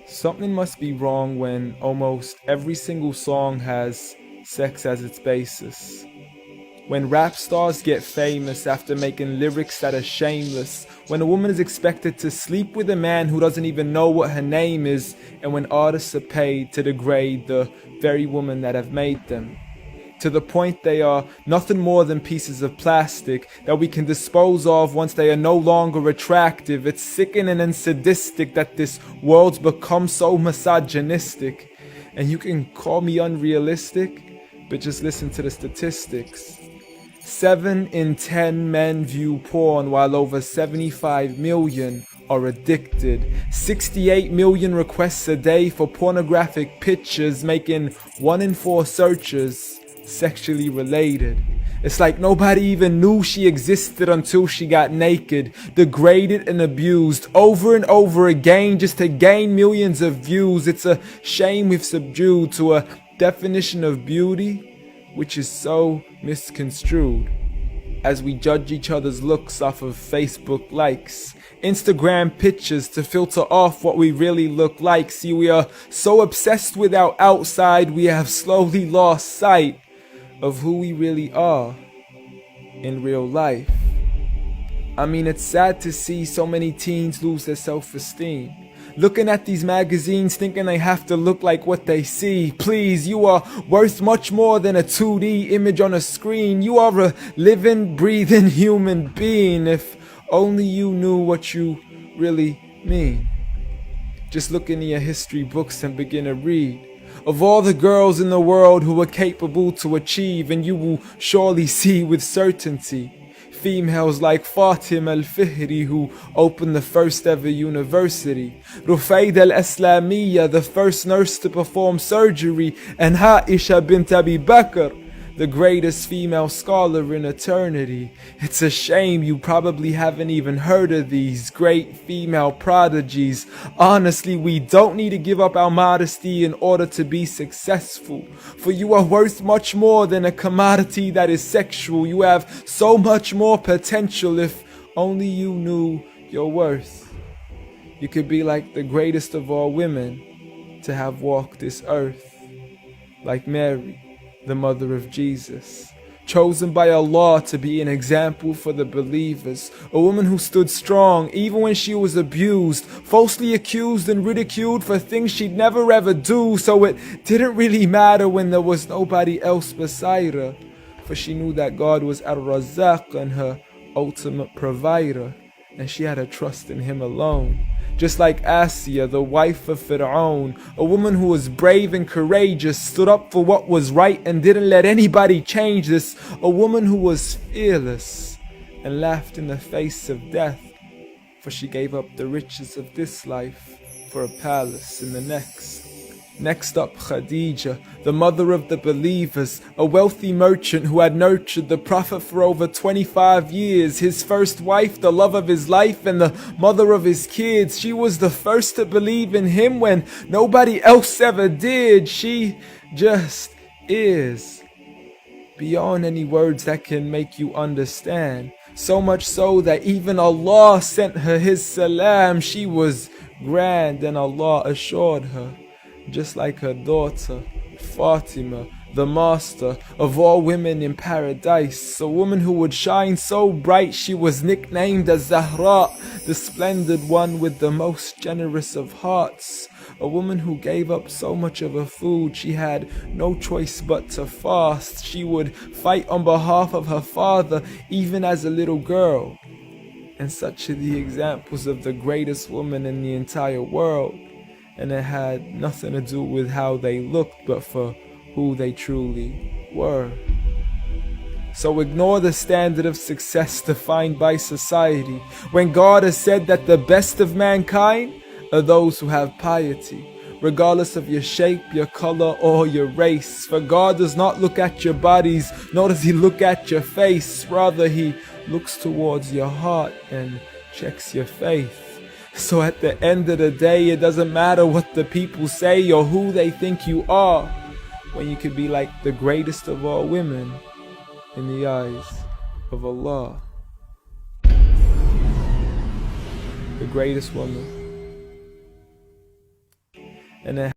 Something must be wrong when almost every single song has sex as its basis. When rap stars get famous after making lyrics that are shameless. When a woman is expected to sleep with a man who doesn't even know what her name is. And when artists are paid to degrade the very women that have made them. To the point they are nothing more than pieces of plastic that we can dispose of once they are no longer attractive. It's sickening and sadistic that this world's become so misogynistic. And you can call me unrealistic, but just listen to the statistics. 7 in 10 men view porn while over 75 million are addicted. 68 million requests a day for pornographic pictures, making 1 in 4 searches sexually related. It's like nobody even knew she existed until she got naked, degraded and abused over and over again just to gain millions of views. It's a shame we've subdued to a definition of beauty which is so misconstrued. As we judge each other's looks off of Facebook likes, Instagram pictures to filter off what we really look like. See, we are so obsessed with our outside, we have slowly lost sight of who we really are in real life. I mean, it's sad to see so many teens lose their self-esteem. Looking at these magazines thinking they have to look like what they see. Please, you are worth much more than a 2D image on a screen. You are a living, breathing human being. If only you knew what you really mean. Just look into your history books and begin to read of all the girls in the world who were capable to achieve, and you will surely see with certainty females like Fatima al-Fihri, who opened the first ever university, Rufaida al-Islamiyya, the first nurse to perform surgery, and Aisha bint Abi Bakr, the greatest female scholar in eternity. It's a shame you probably haven't even heard of these great female prodigies. Honestly, we don't need to give up our modesty in order to be successful. For you are worth much more than a commodity that is sexual. You have so much more potential if only you knew your worth. You could be like the greatest of all women to have walked this earth, like Mary, the mother of Jesus, chosen by Allah to be an example for the believers, a woman who stood strong even when she was abused, falsely accused and ridiculed for things she'd never ever do, so it didn't really matter when there was nobody else beside her, for she knew that God was Ar-Razzaq and her ultimate provider, and she had to trust in Him alone. Just like Asiya, the wife of Fir'aun, a woman who was brave and courageous, stood up for what was right and didn't let anybody change this. A woman who was fearless and laughed in the face of death, for she gave up the riches of this life for a palace in the next. Next up, Khadija, the mother of the believers, a wealthy merchant who had nurtured the Prophet for over 25 years, his first wife, the love of his life, and the mother of his kids. She was the first to believe in him when nobody else ever did. She just is, beyond any words that can make you understand. So much so that even Allah sent her His salam. She was grand and Allah assured her, just like her daughter, Fatima, the master of all women in paradise, a woman who would shine so bright she was nicknamed as Zahra, the splendid one with the most generous of hearts, a woman who gave up so much of her food she had no choice but to fast. She would fight on behalf of her father even as a little girl. And such are the examples of the greatest woman in the entire world. And it had nothing to do with how they looked, but for who they truly were. So ignore the standard of success defined by society, when God has said that the best of mankind are those who have piety, regardless of your shape, your color, or your race. For God does not look at your bodies, nor does He look at your face. Rather, He looks towards your heart and checks your faith. So at the end of the day, it doesn't matter what the people say or who they think you are, when you could be like the greatest of all women in the eyes of Allah. The greatest woman. and it